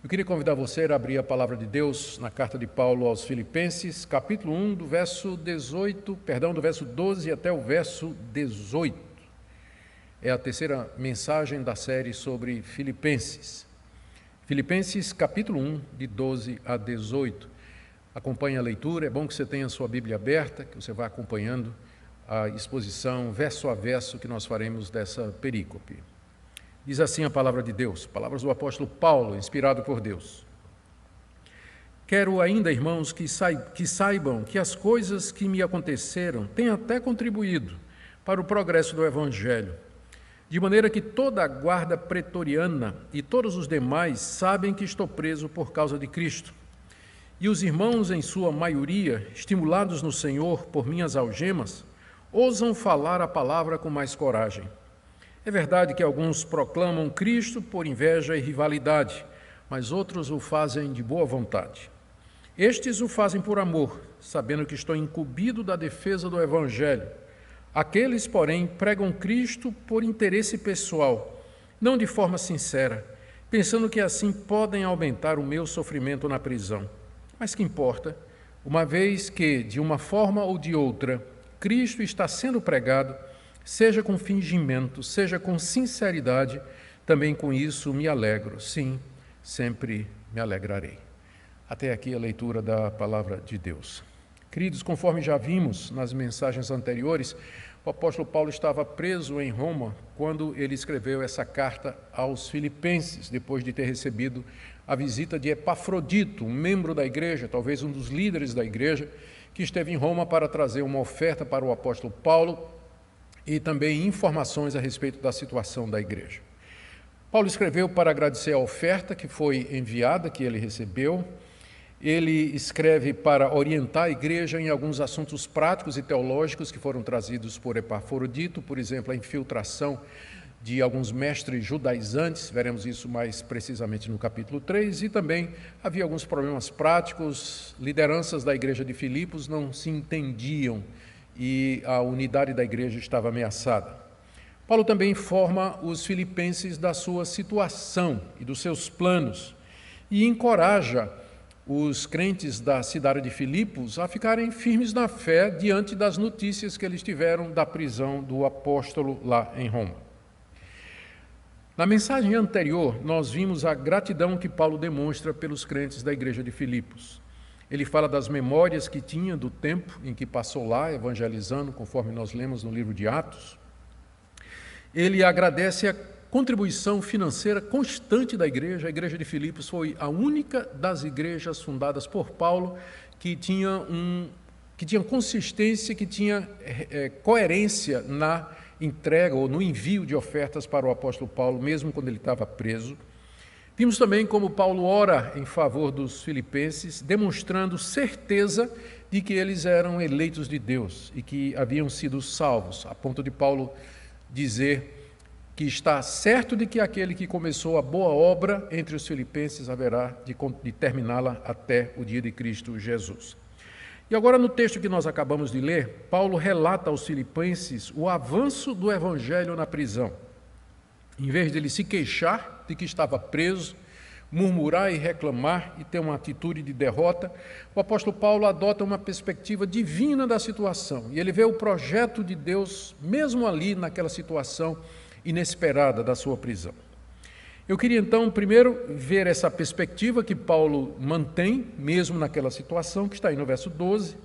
Eu queria convidar você a abrir a palavra de Deus na carta de Paulo aos Filipenses, capítulo 1, do verso 12 até o verso 18. É a terceira mensagem da série sobre Filipenses. Filipenses, capítulo 1, de 12 a 18. Acompanhe a leitura, é bom que você tenha a sua Bíblia aberta, que você vá acompanhando a exposição verso a verso que nós faremos dessa perícope. Diz assim a palavra de Deus, palavras do apóstolo Paulo, inspirado por Deus. Quero ainda, irmãos, que saibam que as coisas que me aconteceram têm até contribuído para o progresso do Evangelho, de maneira que toda a guarda pretoriana e todos os demais sabem que estou preso por causa de Cristo. E os irmãos, em sua maioria, estimulados no Senhor por minhas algemas, ousam falar a palavra com mais coragem. É verdade que alguns proclamam Cristo por inveja e rivalidade, mas outros o fazem de boa vontade. Estes o fazem por amor, sabendo que estou incumbido da defesa do Evangelho. Aqueles, porém, pregam Cristo por interesse pessoal, não de forma sincera, pensando que assim podem aumentar o meu sofrimento na prisão. Mas que importa, uma vez que, de uma forma ou de outra, Cristo está sendo pregado, seja com fingimento, seja com sinceridade, também com isso me alegro. Sim, sempre me alegrarei. Até aqui a leitura da palavra de Deus. Queridos, conforme já vimos nas mensagens anteriores, o apóstolo Paulo estava preso em Roma quando ele escreveu essa carta aos Filipenses, depois de ter recebido a visita de Epafrodito, um membro da igreja, talvez um dos líderes da igreja, que esteve em Roma para trazer uma oferta para o apóstolo Paulo e também informações a respeito da situação da igreja. Paulo escreveu para agradecer a oferta que foi enviada, que ele recebeu. Ele escreve para orientar a igreja em alguns assuntos práticos e teológicos que foram trazidos por Epafrodito, por exemplo, a infiltração de alguns mestres judaizantes, veremos isso mais precisamente no capítulo 3, e também havia alguns problemas práticos, lideranças da igreja de Filipos não se entendiam e a unidade da igreja estava ameaçada. Paulo também informa os filipenses da sua situação e dos seus planos e encoraja os crentes da cidade de Filipos a ficarem firmes na fé diante das notícias que eles tiveram da prisão do apóstolo lá em Roma. Na mensagem anterior, nós vimos a gratidão que Paulo demonstra pelos crentes da igreja de Filipos. Ele fala das memórias que tinha do tempo em que passou lá, evangelizando, conforme nós lemos no livro de Atos. Ele agradece a contribuição financeira constante da igreja. A igreja de Filipos foi a única das igrejas fundadas por Paulo que tinha consistência, que tinha coerência na entrega ou no envio de ofertas para o apóstolo Paulo, mesmo quando ele estava preso. Vimos também como Paulo ora em favor dos filipenses, demonstrando certeza de que eles eram eleitos de Deus e que haviam sido salvos, a ponto de Paulo dizer que está certo de que aquele que começou a boa obra entre os filipenses haverá de terminá-la até o dia de Cristo Jesus. E agora, no texto que nós acabamos de ler, Paulo relata aos filipenses o avanço do evangelho na prisão. Em vez de ele se queixar de que estava preso, murmurar e reclamar e ter uma atitude de derrota, o apóstolo Paulo adota uma perspectiva divina da situação. E ele vê o projeto de Deus, mesmo ali naquela situação inesperada da sua prisão. Eu queria então primeiro ver essa perspectiva que Paulo mantém, mesmo naquela situação, que está aí no verso 12.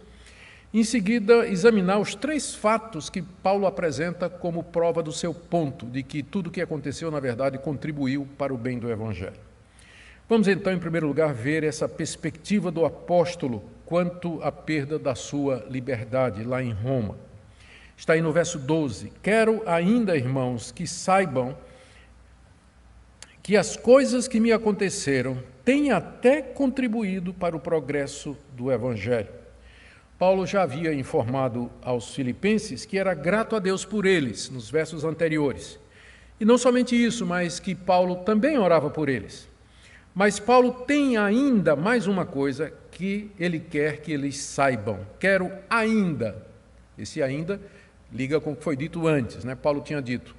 Em seguida, examinar os 3 fatos que Paulo apresenta como prova do seu ponto, de que tudo o que aconteceu, na verdade, contribuiu para o bem do Evangelho. Vamos então, em primeiro lugar, ver essa perspectiva do apóstolo quanto à perda da sua liberdade lá em Roma. Está aí no verso 12. Quero ainda, irmãos, que saibam que as coisas que me aconteceram têm até contribuído para o progresso do Evangelho. Paulo já havia informado aos filipenses que era grato a Deus por eles, nos versos anteriores. E não somente isso, mas que Paulo também orava por eles. Mas Paulo tem ainda mais uma coisa que ele quer que eles saibam. Quero ainda. Esse ainda liga com o que foi dito antes, né? Paulo tinha dito,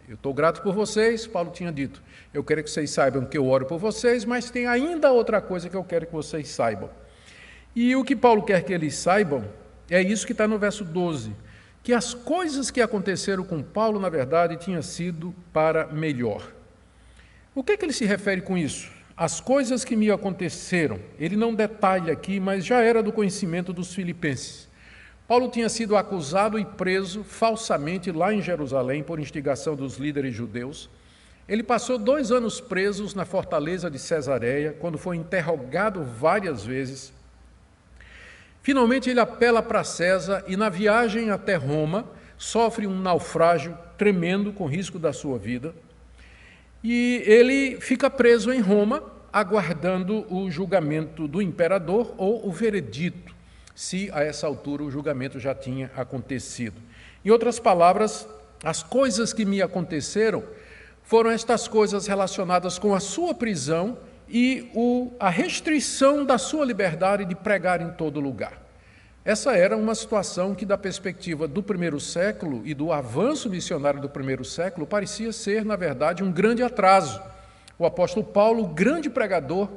Eu estou grato por vocês, Paulo tinha dito. Eu quero que vocês saibam que eu oro por vocês, mas tem ainda outra coisa que eu quero que vocês saibam. E o que Paulo quer que eles saibam é isso que está no verso 12, que as coisas que aconteceram com Paulo, na verdade, tinham sido para melhor. O que é que ele se refere com isso? As coisas que me aconteceram. Ele não detalha aqui, mas já era do conhecimento dos filipenses. Paulo tinha sido acusado e preso falsamente lá em Jerusalém por instigação dos líderes judeus. Ele passou 2 anos presos na fortaleza de Cesareia, quando foi interrogado várias vezes. Finalmente ele apela para César e na viagem até Roma sofre um naufrágio tremendo com risco da sua vida. E ele fica preso em Roma, aguardando o julgamento do imperador ou o veredito, se a essa altura o julgamento já tinha acontecido. Em outras palavras, as coisas que me aconteceram foram estas coisas relacionadas com a sua prisão e a restrição da sua liberdade de pregar em todo lugar. Essa era uma situação que, da perspectiva do primeiro século e do avanço missionário do primeiro século, parecia ser, na verdade, um grande atraso. O apóstolo Paulo, o grande pregador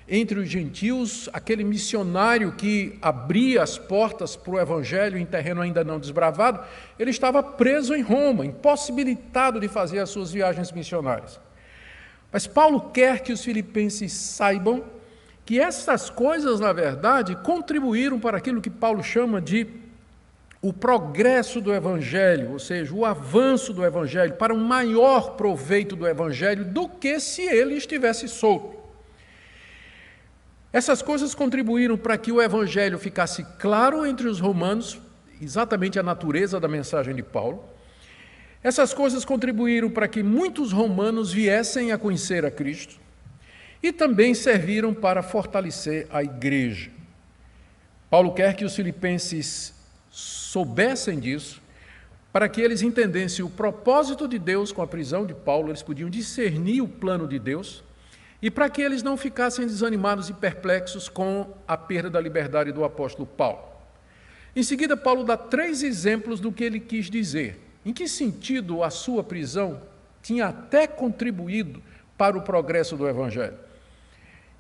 entre os gentios, aquele missionário que abria as portas para o evangelho em terreno ainda não desbravado, ele estava preso em Roma, impossibilitado de fazer as suas viagens missionárias. Mas Paulo quer que os filipenses saibam que essas coisas, na verdade, contribuíram para aquilo que Paulo chama de o progresso do evangelho, ou seja, o avanço do evangelho, para um maior proveito do evangelho do que se ele estivesse solto. Essas coisas contribuíram para que o evangelho ficasse claro entre os romanos, exatamente a natureza da mensagem de Paulo. Essas coisas contribuíram para que muitos romanos viessem a conhecer a Cristo e também serviram para fortalecer a igreja. Paulo quer que os filipenses soubessem disso, para que eles entendessem o propósito de Deus com a prisão de Paulo, eles podiam discernir o plano de Deus, e para que eles não ficassem desanimados e perplexos com a perda da liberdade do apóstolo Paulo. Em seguida, Paulo dá 3 exemplos do que ele quis dizer. Em que sentido a sua prisão tinha até contribuído para o progresso do evangelho?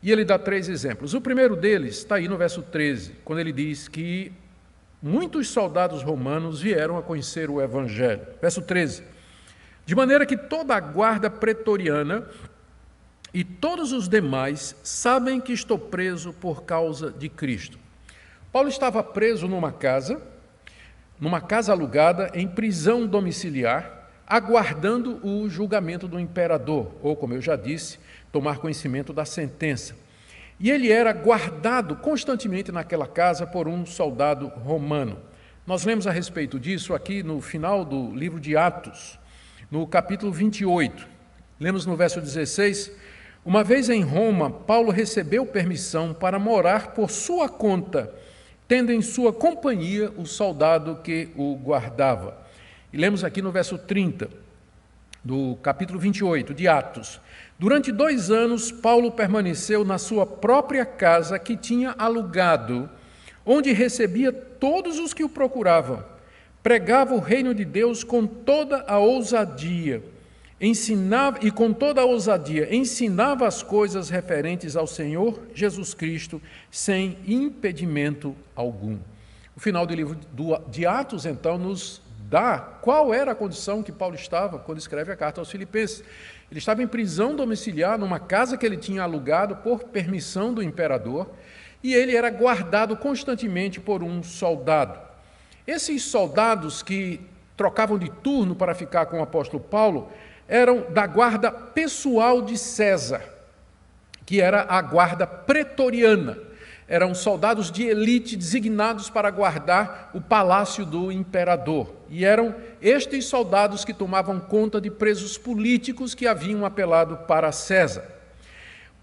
E ele dá 3 exemplos. O primeiro deles está aí no verso 13, quando ele diz que muitos soldados romanos vieram a conhecer o evangelho. Verso 13. De maneira que toda a guarda pretoriana e todos os demais sabem que estou preso por causa de Cristo. Paulo estava preso numa casa alugada, em prisão domiciliar, aguardando o julgamento do imperador, ou, como eu já disse, tomar conhecimento da sentença. E ele era guardado constantemente naquela casa por um soldado romano. Nós lemos a respeito disso aqui no final do livro de Atos, no capítulo 28. Lemos no verso 16: uma vez em Roma, Paulo recebeu permissão para morar por sua conta, tendo em sua companhia o soldado que o guardava. E lemos aqui no verso 30, do capítulo 28 de Atos: durante 2 anos, Paulo permaneceu na sua própria casa que tinha alugado, onde recebia todos os que o procuravam. Pregava o reino de Deus com toda a ousadia, ensinava as coisas referentes ao Senhor Jesus Cristo, sem impedimento algum. O final do livro de Atos, então, nos dá qual era a condição que Paulo estava quando escreve a carta aos Filipenses. Ele estava em prisão domiciliar, numa casa que ele tinha alugado por permissão do imperador, e ele era guardado constantemente por um soldado. Esses soldados que trocavam de turno para ficar com o apóstolo Paulo eram da guarda pessoal de César, que era a guarda pretoriana. Eram soldados de elite designados para guardar o palácio do imperador. E eram estes soldados que tomavam conta de presos políticos que haviam apelado para César.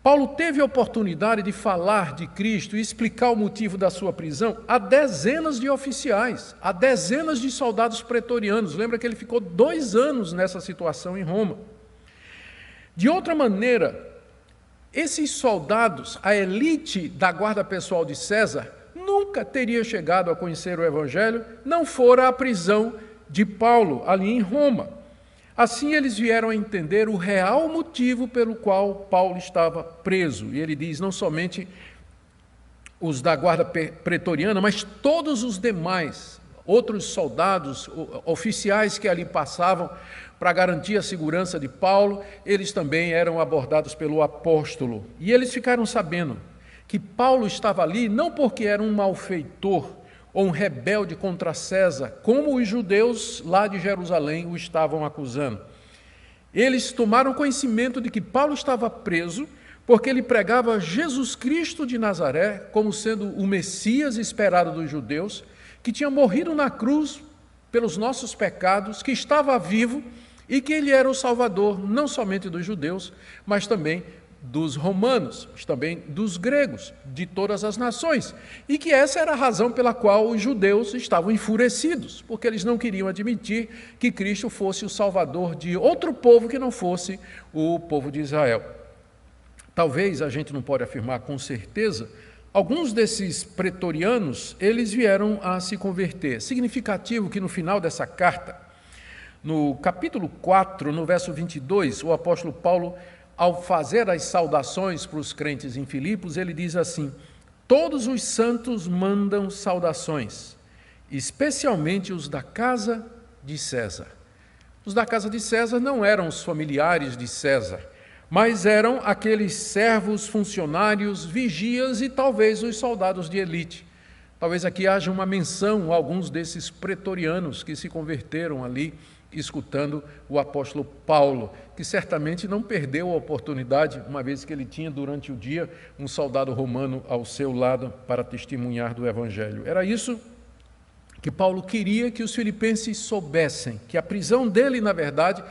Paulo teve a oportunidade de falar de Cristo e explicar o motivo da sua prisão a dezenas de oficiais, a dezenas de soldados pretorianos. Lembra que ele ficou 2 anos nessa situação em Roma. De outra maneira, esses soldados, a elite da guarda pessoal de César, nunca teria chegado a conhecer o evangelho, não fora a prisão de Paulo ali em Roma. Assim eles vieram a entender o real motivo pelo qual Paulo estava preso. E ele diz, não somente os da guarda pretoriana, mas todos os demais, outros soldados, oficiais que ali passavam para garantir a segurança de Paulo, eles também eram abordados pelo apóstolo. E eles ficaram sabendo que Paulo estava ali não porque era um malfeitor ou um rebelde contra César, como os judeus lá de Jerusalém o estavam acusando. Eles tomaram conhecimento de que Paulo estava preso porque ele pregava Jesus Cristo de Nazaré como sendo o Messias esperado dos judeus, que tinha morrido na cruz pelos nossos pecados, que estava vivo e que ele era o Salvador não somente dos judeus, mas também dos romanos, mas também dos gregos, de todas as nações, e que essa era a razão pela qual os judeus estavam enfurecidos, porque eles não queriam admitir que Cristo fosse o Salvador de outro povo que não fosse o povo de Israel. Talvez, a gente não pode afirmar com certeza, alguns desses pretorianos, eles vieram a se converter. Significativo que no final dessa carta, no capítulo 4, no verso 22, o apóstolo Paulo, ao fazer as saudações para os crentes em Filipos, ele diz assim: todos os santos mandam saudações, especialmente os da casa de César. Os da casa de César não eram os familiares de César, mas eram aqueles servos, funcionários, vigias e talvez os soldados de elite. Talvez aqui haja uma menção a alguns desses pretorianos que se converteram ali, escutando o apóstolo Paulo, que certamente não perdeu a oportunidade, uma vez que ele tinha durante o dia um soldado romano ao seu lado para testemunhar do Evangelho. Era isso que Paulo queria que os filipenses soubessem, que a prisão dele, na verdade,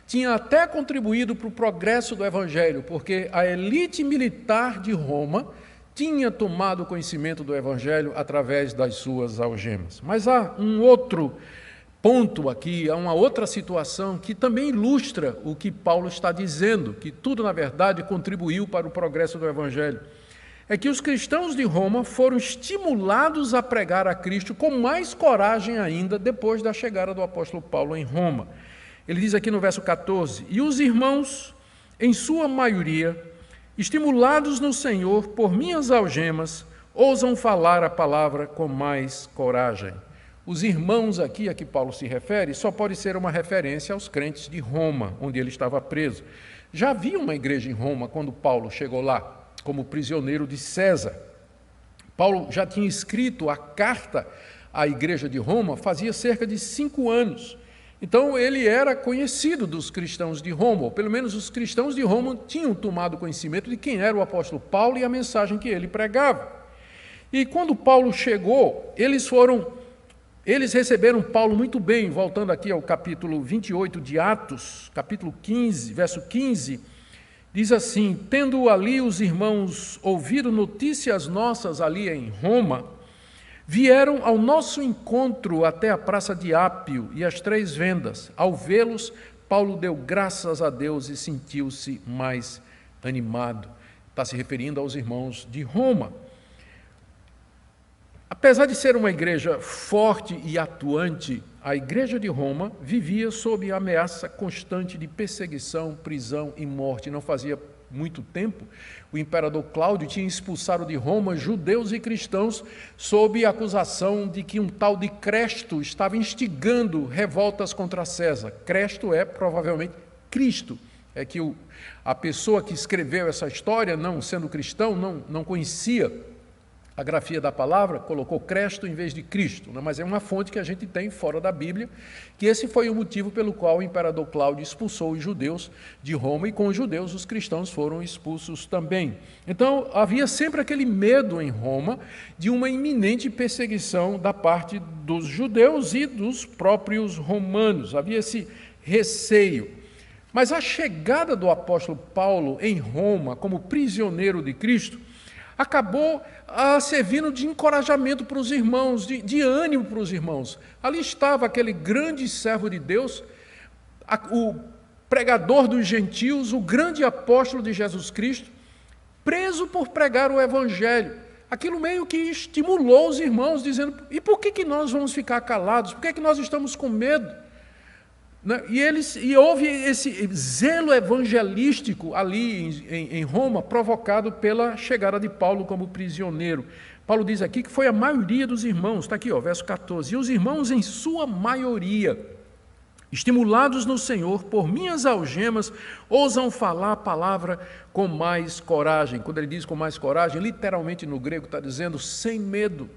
tinha até contribuído para o progresso do Evangelho, porque a elite militar de Roma tinha tomado conhecimento do Evangelho através das suas algemas. Mas há um outro ponto aqui, há uma outra situação que também ilustra o que Paulo está dizendo, que tudo, na verdade, contribuiu para o progresso do Evangelho. É que os cristãos de Roma foram estimulados a pregar a Cristo com mais coragem ainda depois da chegada do apóstolo Paulo em Roma. Ele diz aqui no verso 14, e os irmãos, em sua maioria, estimulados no Senhor por minhas algemas, ousam falar a palavra com mais coragem. Os irmãos aqui a que Paulo se refere só pode ser uma referência aos crentes de Roma, onde ele estava preso. Já havia uma igreja em Roma quando Paulo chegou lá, como prisioneiro de César. Paulo já tinha escrito a carta à igreja de Roma fazia cerca de 5 anos. Então, ele era conhecido dos cristãos de Roma, ou pelo menos os cristãos de Roma tinham tomado conhecimento de quem era o apóstolo Paulo e a mensagem que ele pregava. E quando Paulo chegou, eles receberam Paulo muito bem, voltando aqui ao capítulo 28 de Atos, capítulo 15, verso 15, diz assim, tendo ali os irmãos ouvido notícias nossas ali em Roma, vieram ao nosso encontro até a praça de Ápio e as 3 vendas. Ao vê-los, Paulo deu graças a Deus e sentiu-se mais animado. Está se referindo aos irmãos de Roma. Apesar de ser uma igreja forte e atuante, a igreja de Roma vivia sob a ameaça constante de perseguição, prisão e morte. Não fazia muito tempo, o imperador Cláudio tinha expulsado de Roma judeus e cristãos sob a acusação de que um tal de Cresto estava instigando revoltas contra César. Cresto é provavelmente Cristo. É que a pessoa que escreveu essa história, não sendo cristão, não conhecia a grafia da palavra, colocou Cresto em vez de Cristo, né? Mas é uma fonte que a gente tem fora da Bíblia, que esse foi o motivo pelo qual o imperador Cláudio expulsou os judeus de Roma, e com os judeus os cristãos foram expulsos também. Então, havia sempre aquele medo em Roma de uma iminente perseguição da parte dos judeus e dos próprios romanos, havia esse receio. Mas a chegada do apóstolo Paulo em Roma como prisioneiro de Cristo acabou servindo de encorajamento para os irmãos, de ânimo para os irmãos. Ali estava aquele grande servo de Deus, o pregador dos gentios, o grande apóstolo de Jesus Cristo, preso por pregar o Evangelho. Aquilo meio que estimulou os irmãos, dizendo, e por que nós vamos ficar calados? Por que nós estamos com medo? E houve esse zelo evangelístico ali em Roma, provocado pela chegada de Paulo como prisioneiro. Paulo diz aqui que foi a maioria dos irmãos, está aqui, verso 14, e os irmãos em sua maioria, estimulados no Senhor por minhas algemas, ousam falar a palavra com mais coragem. Quando ele diz com mais coragem, literalmente no grego está dizendo sem medo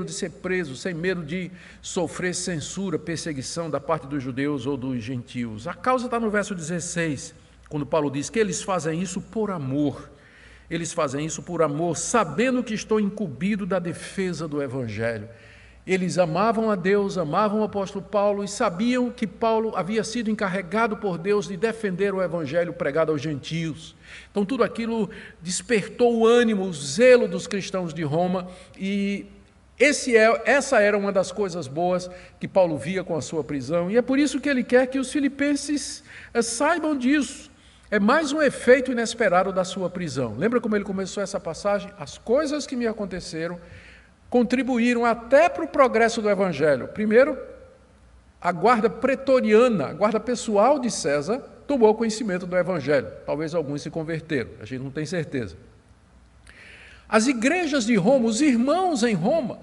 de ser preso, sem medo de sofrer censura, perseguição da parte dos judeus ou dos gentios. A causa está no verso 16, quando Paulo diz que eles fazem isso por amor. Eles fazem isso por amor, sabendo que estou incumbido da defesa do Evangelho. Eles amavam a Deus, amavam o apóstolo Paulo e sabiam que Paulo havia sido encarregado por Deus de defender o Evangelho pregado aos gentios. Então tudo aquilo despertou o ânimo, o zelo dos cristãos de Roma e essa era uma das coisas boas que Paulo via com a sua prisão, e é por isso que ele quer que os filipenses saibam disso. É mais um efeito inesperado da sua prisão. Lembra como ele começou essa passagem? As coisas que me aconteceram contribuíram até para o progresso do Evangelho. Primeiro, a guarda pretoriana, a guarda pessoal de César, tomou conhecimento do Evangelho. Talvez alguns se converteram, a gente não tem certeza. As igrejas de Roma, os irmãos em Roma,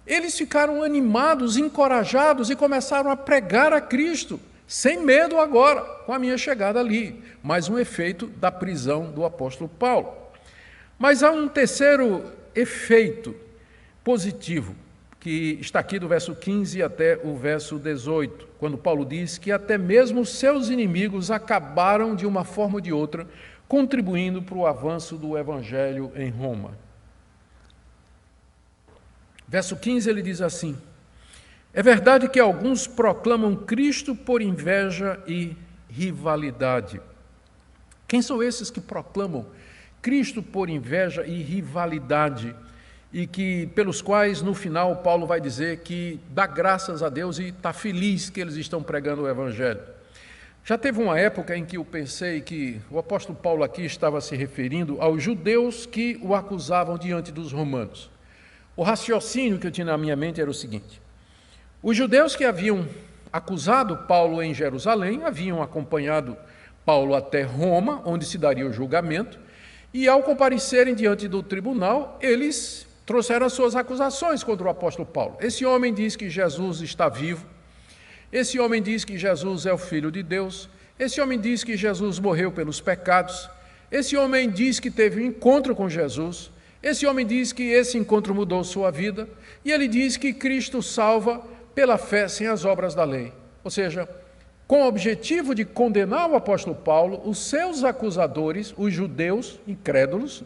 eles ficaram animados, encorajados e começaram a pregar a Cristo, sem medo agora, com a minha chegada ali. Mais um efeito da prisão do apóstolo Paulo. Mas há um terceiro efeito positivo, que está aqui do verso 15 até o verso 18, quando Paulo diz que até mesmo os seus inimigos acabaram, de uma forma ou de outra, contribuindo para o avanço do Evangelho em Roma. Verso 15 ele diz assim: é verdade que alguns proclamam Cristo por inveja e rivalidade. Quem são esses que proclamam Cristo por inveja e rivalidade? E pelos quais, no final, Paulo vai dizer que dá graças a Deus e está feliz que eles estão pregando o Evangelho. Já teve uma época em que eu pensei que o apóstolo Paulo aqui estava se referindo aos judeus que o acusavam diante dos romanos. O raciocínio que eu tinha na minha mente era o seguinte: os judeus que haviam acusado Paulo em Jerusalém haviam acompanhado Paulo até Roma, onde se daria o julgamento, e ao comparecerem diante do tribunal, eles trouxeram as suas acusações contra o apóstolo Paulo. Esse homem diz que Jesus está vivo, esse homem diz que Jesus é o Filho de Deus, esse homem diz que Jesus morreu pelos pecados, esse homem diz que teve um encontro com Jesus, esse homem diz que esse encontro mudou sua vida, e ele diz que Cristo salva pela fé sem as obras da lei. Ou seja, com o objetivo de condenar o apóstolo Paulo, os seus acusadores, os judeus incrédulos,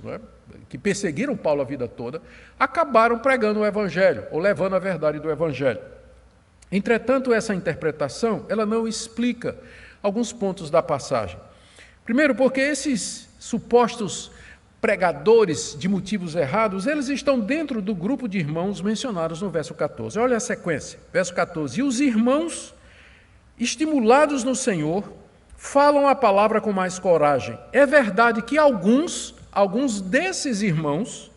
que perseguiram Paulo a vida toda, acabaram pregando o Evangelho, ou levando a verdade do Evangelho. Entretanto, essa interpretação, ela não explica alguns pontos da passagem. Primeiro, porque esses supostos pregadores de motivos errados, eles estão dentro do grupo de irmãos mencionados no verso 14. Olha a sequência, verso 14. E os irmãos, estimulados no Senhor, falam a palavra com mais coragem. É verdade que alguns desses irmãos,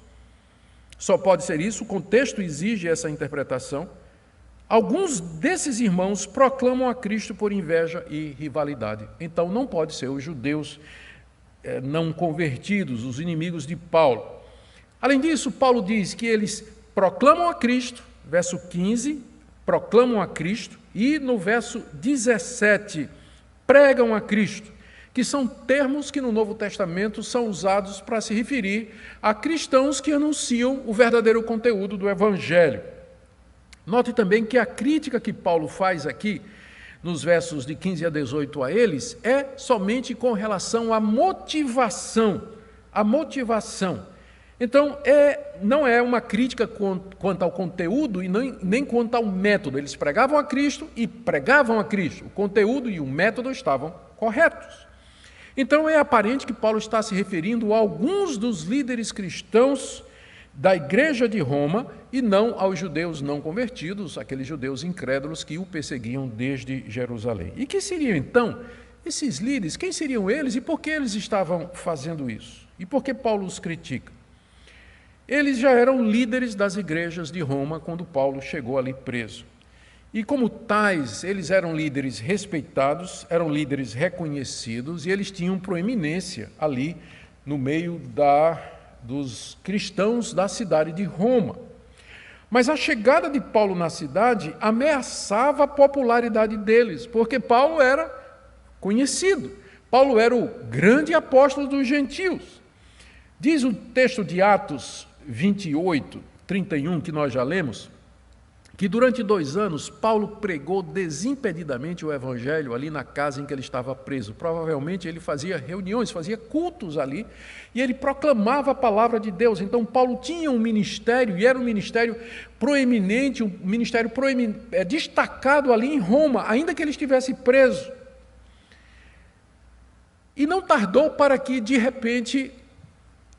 só pode ser isso, o contexto exige essa interpretação, alguns desses irmãos proclamam a Cristo por inveja e rivalidade. Então não pode ser os judeus não convertidos, os inimigos de Paulo. Além disso, Paulo diz que eles proclamam a Cristo, verso 15, proclamam a Cristo, e no verso 17, pregam a Cristo, que são termos que no Novo Testamento são usados para se referir a cristãos que anunciam o verdadeiro conteúdo do Evangelho. Note também que a crítica que Paulo faz aqui, nos versos de 15 a 18 a eles, é somente com relação à motivação. A motivação. Então, não é uma crítica quanto ao conteúdo e nem quanto ao método. Eles pregavam a Cristo e pregavam a Cristo. O conteúdo e o método estavam corretos. Então, é aparente que Paulo está se referindo a alguns dos líderes cristãos da igreja de Roma e não aos judeus não convertidos, aqueles judeus incrédulos que o perseguiam desde Jerusalém. E que seriam, então, esses líderes? Quem seriam eles e por que eles estavam fazendo isso? E por que Paulo os critica? Eles já eram líderes das igrejas de Roma quando Paulo chegou ali preso. E como tais, eles eram líderes respeitados, eram líderes reconhecidos, e eles tinham proeminência ali no meio dos cristãos da cidade de Roma. Mas a chegada de Paulo na cidade ameaçava a popularidade deles, porque Paulo era conhecido. Paulo era o grande apóstolo dos gentios. Diz o texto de Atos 28, 31, que nós já lemos, que durante 2 anos Paulo pregou desimpedidamente o evangelho ali na casa em que ele estava preso. Provavelmente ele fazia reuniões, fazia cultos ali, e ele proclamava a palavra de Deus. Então Paulo tinha um ministério, e era um ministério proeminente, um ministério destacado ali em Roma, ainda que ele estivesse preso. E não tardou para que, de repente,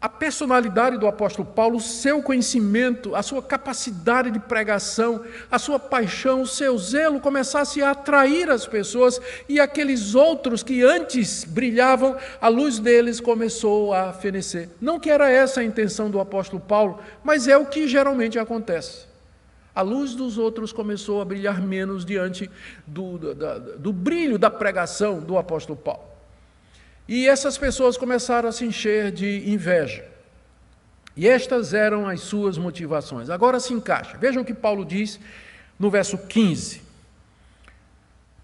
a personalidade do apóstolo Paulo, o seu conhecimento, a sua capacidade de pregação, a sua paixão, o seu zelo começasse a atrair as pessoas, e aqueles outros que antes brilhavam, a luz deles começou a fenecer. Não que era essa a intenção do apóstolo Paulo, mas é o que geralmente acontece. A luz dos outros começou a brilhar menos diante do brilho da pregação do apóstolo Paulo. E essas pessoas começaram a se encher de inveja. E estas eram as suas motivações. Agora se encaixa. Vejam o que Paulo diz no verso 15.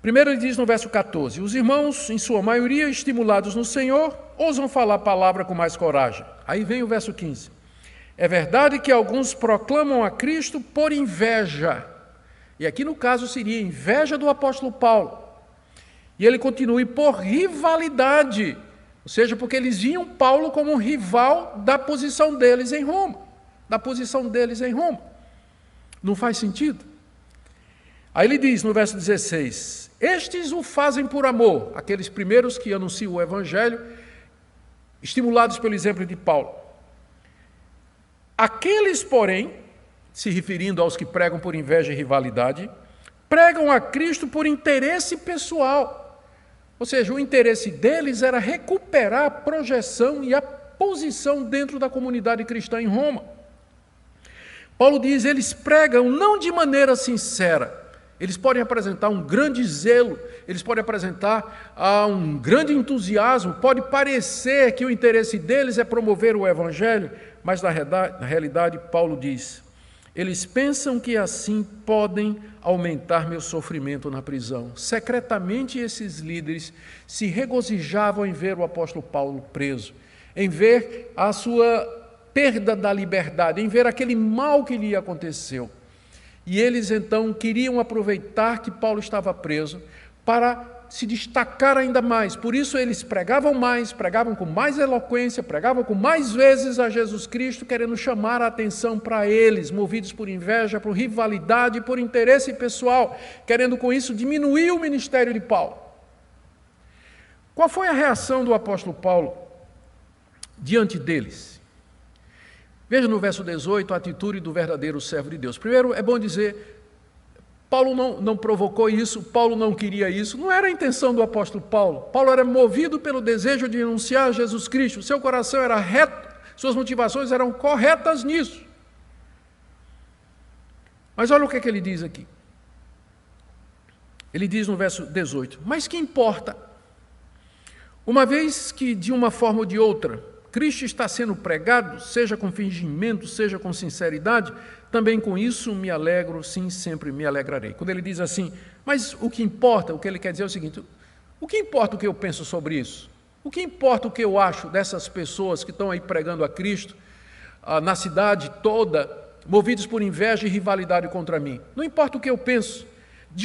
Primeiro ele diz no verso 14: os irmãos, em sua maioria, estimulados no Senhor, ousam falar a palavra com mais coragem. Aí vem o verso 15. É verdade que alguns proclamam a Cristo por inveja. E aqui no caso seria inveja do apóstolo Paulo. E ele continua, por rivalidade, ou seja, porque eles viam Paulo como um rival da posição deles em Roma. Não faz sentido. Aí ele diz no verso 16, estes o fazem por amor, aqueles primeiros que anunciam o evangelho, estimulados pelo exemplo de Paulo. Aqueles, porém, se referindo aos que pregam por inveja e rivalidade, pregam a Cristo por interesse pessoal. Ou seja, o interesse deles era recuperar a projeção e a posição dentro da comunidade cristã em Roma. Paulo diz, eles pregam não de maneira sincera. Eles podem apresentar um grande zelo, eles podem apresentar um grande entusiasmo, pode parecer que o interesse deles é promover o evangelho, mas na realidade Paulo diz, eles pensam que assim podem aumentar meu sofrimento na prisão. Secretamente esses líderes se regozijavam em ver o apóstolo Paulo preso, em ver a sua perda da liberdade, em ver aquele mal que lhe aconteceu. E eles então queriam aproveitar que Paulo estava preso para se destacar ainda mais. Por isso eles pregavam mais, pregavam com mais eloquência, pregavam com mais vezes a Jesus Cristo, querendo chamar a atenção para eles, movidos por inveja, por rivalidade, por interesse pessoal, querendo com isso diminuir o ministério de Paulo. Qual foi a reação do apóstolo Paulo diante deles? Veja no verso 18 a atitude do verdadeiro servo de Deus. Primeiro, é bom dizer, Paulo não provocou isso, Paulo não queria isso, não era a intenção do apóstolo Paulo. Paulo era movido pelo desejo de anunciar Jesus Cristo, seu coração era reto, suas motivações eram corretas nisso. Mas olha o que é que ele diz aqui. Ele diz no verso 18, mas que importa? Uma vez que de uma forma ou de outra, Cristo está sendo pregado, seja com fingimento, seja com sinceridade, também com isso me alegro, sim, sempre me alegrarei. Quando ele diz assim, mas o que importa, o que ele quer dizer é o seguinte, o que importa o que eu penso sobre isso? O que importa o que eu acho dessas pessoas que estão aí pregando a Cristo, na cidade toda, movidos por inveja e rivalidade contra mim? Não importa o que eu penso.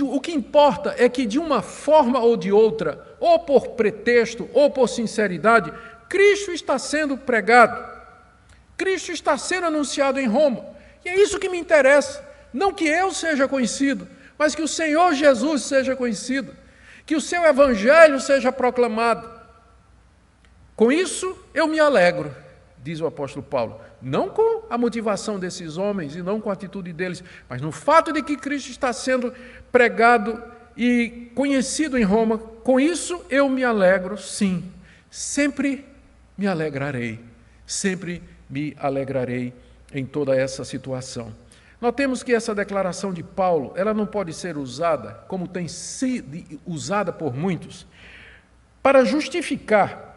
O que importa é que de uma forma ou de outra, ou por pretexto, ou por sinceridade, Cristo está sendo pregado, Cristo está sendo anunciado em Roma, e é isso que me interessa, não que eu seja conhecido, mas que o Senhor Jesus seja conhecido, que o seu evangelho seja proclamado. Com isso eu me alegro, diz o apóstolo Paulo, não com a motivação desses homens e não com a atitude deles, mas no fato de que Cristo está sendo pregado e conhecido em Roma, com isso eu me alegro, sim, sempre me alegrarei em toda essa situação. Notemos que essa declaração de Paulo, ela não pode ser usada, como tem sido usada por muitos, para justificar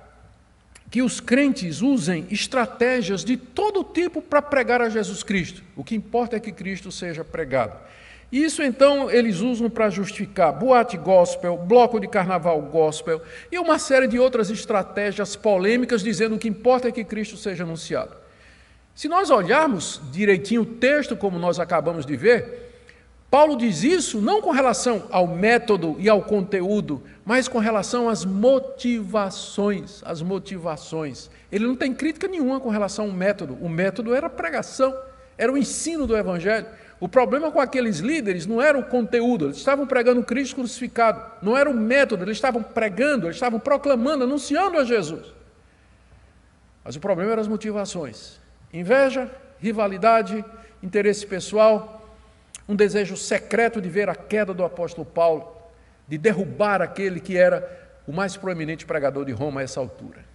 que os crentes usem estratégias de todo tipo para pregar a Jesus Cristo. O que importa é que Cristo seja pregado. E isso, então, eles usam para justificar boate gospel, bloco de carnaval gospel e uma série de outras estratégias polêmicas dizendo que o que importa é que Cristo seja anunciado. Se nós olharmos direitinho o texto, como nós acabamos de ver, Paulo diz isso não com relação ao método e ao conteúdo, mas com relação às motivações. As motivações. Ele não tem crítica nenhuma com relação ao método. O método era a pregação, era o ensino do Evangelho. O problema com aqueles líderes não era o conteúdo, eles estavam pregando Cristo crucificado. Não era o método, eles estavam pregando, eles estavam proclamando, anunciando a Jesus. Mas o problema eram as motivações. Inveja, rivalidade, interesse pessoal, um desejo secreto de ver a queda do apóstolo Paulo, de derrubar aquele que era o mais proeminente pregador de Roma a essa altura.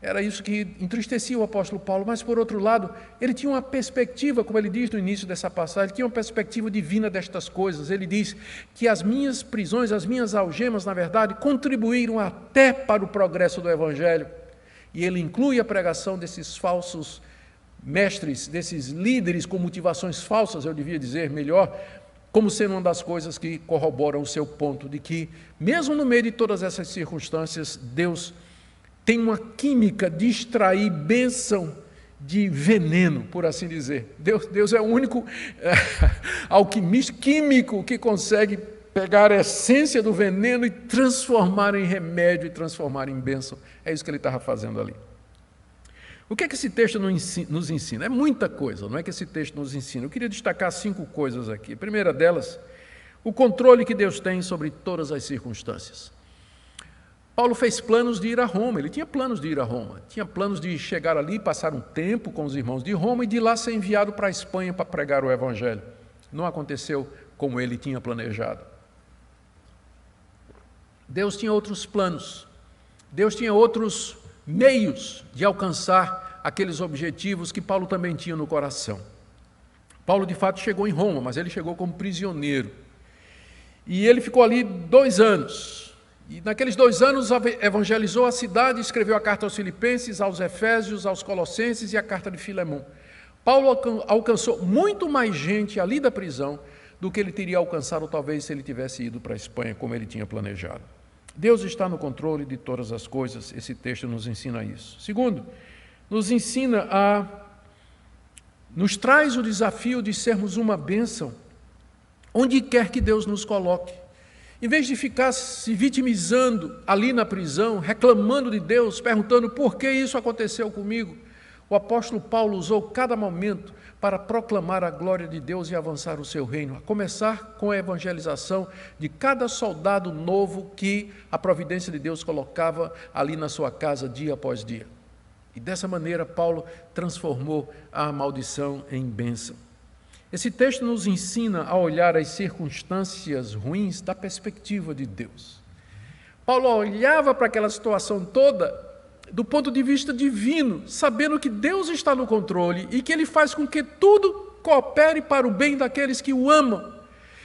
Era isso que entristecia o apóstolo Paulo, mas por outro lado, ele tinha uma perspectiva, como ele diz no início dessa passagem, ele tinha uma perspectiva divina destas coisas. Ele diz que as minhas prisões, as minhas algemas, na verdade, contribuíram até para o progresso do Evangelho. E ele inclui a pregação desses falsos mestres, desses líderes com motivações falsas, eu devia dizer melhor, como sendo uma das coisas que corroboram o seu ponto de que, mesmo no meio de todas essas circunstâncias, Deus tem uma química de extrair bênção de veneno, por assim dizer. Deus é o único alquimista químico que consegue pegar a essência do veneno e transformar em remédio e transformar em bênção. É isso que ele estava fazendo ali. O que é que esse texto nos ensina? É muita coisa, não é que esse texto nos ensina. Eu queria destacar 5 coisas aqui. A primeira delas, o controle que Deus tem sobre todas as circunstâncias. Paulo fez planos de ir a Roma, ele tinha planos de ir a Roma, tinha planos de chegar ali, passar um tempo com os irmãos de Roma e de lá ser enviado para a Espanha para pregar o Evangelho. Não aconteceu como ele tinha planejado. Deus tinha outros planos, Deus tinha outros meios de alcançar aqueles objetivos que Paulo também tinha no coração. Paulo, de fato, chegou em Roma, mas ele chegou como prisioneiro. E ele ficou ali 2 anos. E naqueles 2 anos evangelizou a cidade, escreveu a carta aos Filipenses, aos Efésios, aos Colossenses e a carta de Filemão. Paulo alcançou muito mais gente ali da prisão do que ele teria alcançado talvez se ele tivesse ido para a Espanha, como ele tinha planejado. Deus está no controle de todas as coisas, esse texto nos ensina isso. Segundo, nos traz o desafio de sermos uma bênção, onde quer que Deus nos coloque. Em vez de ficar se vitimizando ali na prisão, reclamando de Deus, perguntando por que isso aconteceu comigo, o apóstolo Paulo usou cada momento para proclamar a glória de Deus e avançar o seu reino, a começar com a evangelização de cada soldado novo que a providência de Deus colocava ali na sua casa dia após dia. E dessa maneira Paulo transformou a maldição em bênção. Esse texto nos ensina a olhar as circunstâncias ruins da perspectiva de Deus. Paulo olhava para aquela situação toda do ponto de vista divino, sabendo que Deus está no controle e que Ele faz com que tudo coopere para o bem daqueles que o amam.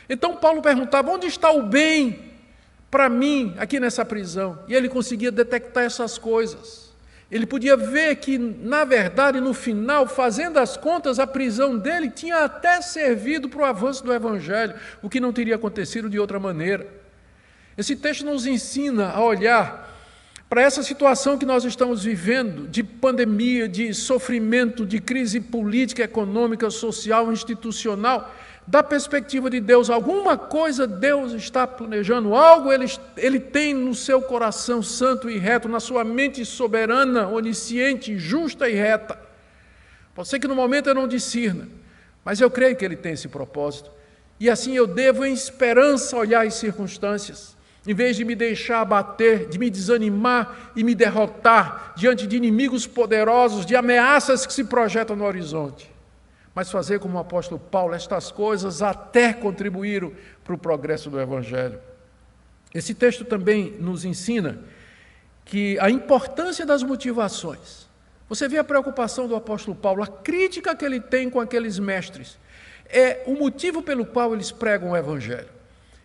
Então Paulo perguntava, onde está o bem para mim aqui nessa prisão? E ele conseguia detectar essas coisas. Ele podia ver que, na verdade, no final, fazendo as contas, a prisão dele tinha até servido para o avanço do Evangelho, o que não teria acontecido de outra maneira. Esse texto nos ensina a olhar para essa situação que nós estamos vivendo, de pandemia, de sofrimento, de crise política, econômica, social, institucional, da perspectiva de Deus. Alguma coisa Deus está planejando, algo Ele tem no seu coração santo e reto, na sua mente soberana, onisciente, justa e reta. Pode ser que no momento eu não discirna, mas eu creio que Ele tem esse propósito. E assim eu devo, em esperança, olhar as circunstâncias, em vez de me deixar abater, de me desanimar e me derrotar diante de inimigos poderosos, de ameaças que se projetam no horizonte. Mas fazer como o apóstolo Paulo, estas coisas até contribuíram para o progresso do Evangelho. Esse texto também nos ensina que a importância das motivações. Você vê a preocupação do apóstolo Paulo, a crítica que ele tem com aqueles mestres. é o motivo pelo qual eles pregam o Evangelho.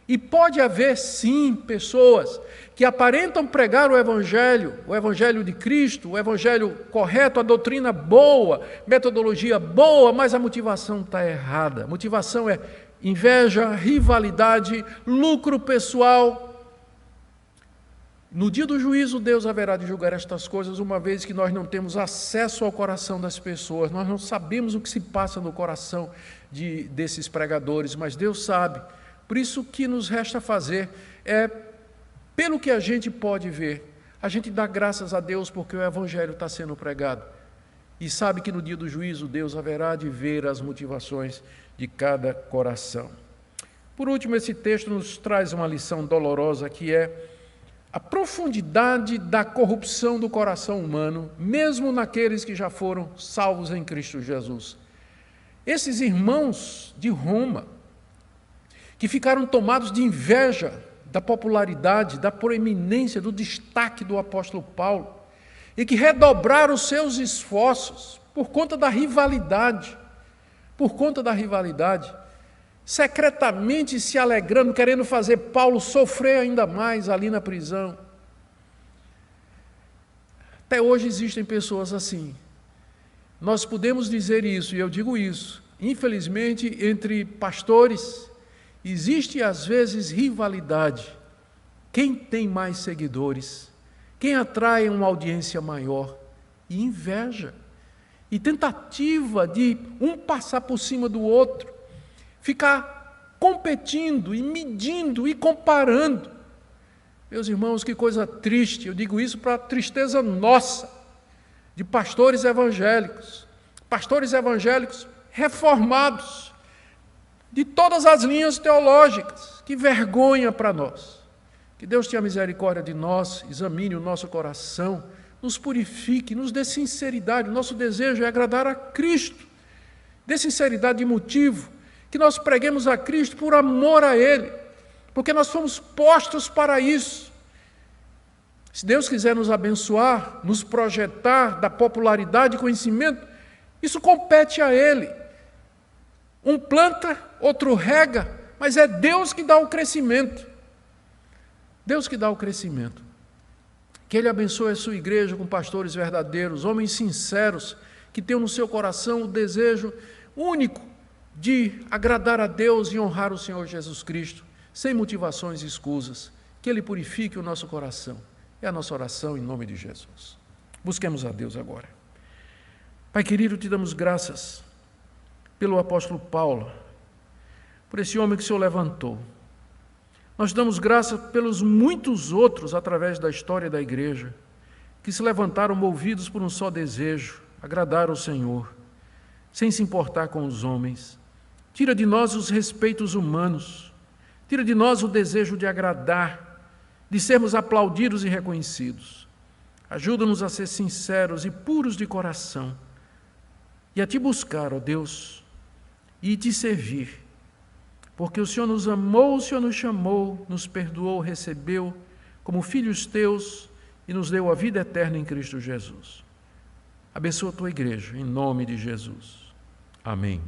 E pode haver, sim, pessoas que aparentam pregar o Evangelho de Cristo, o Evangelho correto, a doutrina boa, metodologia boa, mas a motivação está errada. A motivação é inveja, rivalidade, lucro pessoal. No dia do juízo, Deus haverá de julgar estas coisas, uma vez que nós não temos acesso ao coração das pessoas, nós não sabemos o que se passa no coração desses pregadores, mas Deus sabe. Por isso, o que nos resta fazer é, pelo que a gente pode ver, a gente dá graças a Deus porque o Evangelho está sendo pregado. E sabe que no dia do juízo, Deus haverá de ver as motivações de cada coração. Por último, esse texto nos traz uma lição dolorosa, que é a profundidade da corrupção do coração humano, mesmo naqueles que já foram salvos em Cristo Jesus. Esses irmãos de Roma, que ficaram tomados de inveja da popularidade, da proeminência, do destaque do apóstolo Paulo, e que redobraram os seus esforços por conta da rivalidade, secretamente se alegrando, querendo fazer Paulo sofrer ainda mais ali na prisão. Até hoje existem pessoas assim. Nós podemos dizer isso, e eu digo isso, infelizmente, entre pastores, existe às vezes rivalidade. Quem tem mais seguidores? Quem atrai uma audiência maior? E inveja. E tentativa de um passar por cima do outro. Ficar competindo e medindo e comparando. Meus irmãos, que coisa triste. Eu digo isso para a tristeza nossa, de pastores evangélicos reformados, de todas as linhas teológicas. Que vergonha para nós. Que Deus tenha misericórdia de nós, examine o nosso coração, nos purifique, nos dê sinceridade. O nosso desejo é agradar a Cristo. Dê sinceridade de motivo, que nós preguemos a Cristo por amor a Ele, porque nós fomos postos para isso. Se Deus quiser nos abençoar, nos projetar da popularidade e conhecimento, isso compete a Ele. Um planta, outro rega, mas é Deus que dá o crescimento. Deus que dá o crescimento. Que Ele abençoe a sua igreja com pastores verdadeiros, homens sinceros, que tenham no seu coração o desejo único de agradar a Deus e honrar o Senhor Jesus Cristo, sem motivações escusas. Que Ele purifique o nosso coração. É a nossa oração em nome de Jesus. Busquemos a Deus agora. Pai querido, te damos graças pelo apóstolo Paulo, por esse homem que o Senhor levantou. Nós damos graça pelos muitos outros através da história da igreja, que se levantaram movidos por um só desejo, agradar ao Senhor, sem se importar com os homens. Tira de nós os respeitos humanos, tira de nós o desejo de agradar, de sermos aplaudidos e reconhecidos. Ajuda-nos a ser sinceros e puros de coração, e a Te buscar, ó Deus, e Te servir, porque o Senhor nos amou, o Senhor nos chamou, nos perdoou, recebeu como filhos Teus e nos deu a vida eterna em Cristo Jesus. Abençoa a Tua igreja, em nome de Jesus. Amém.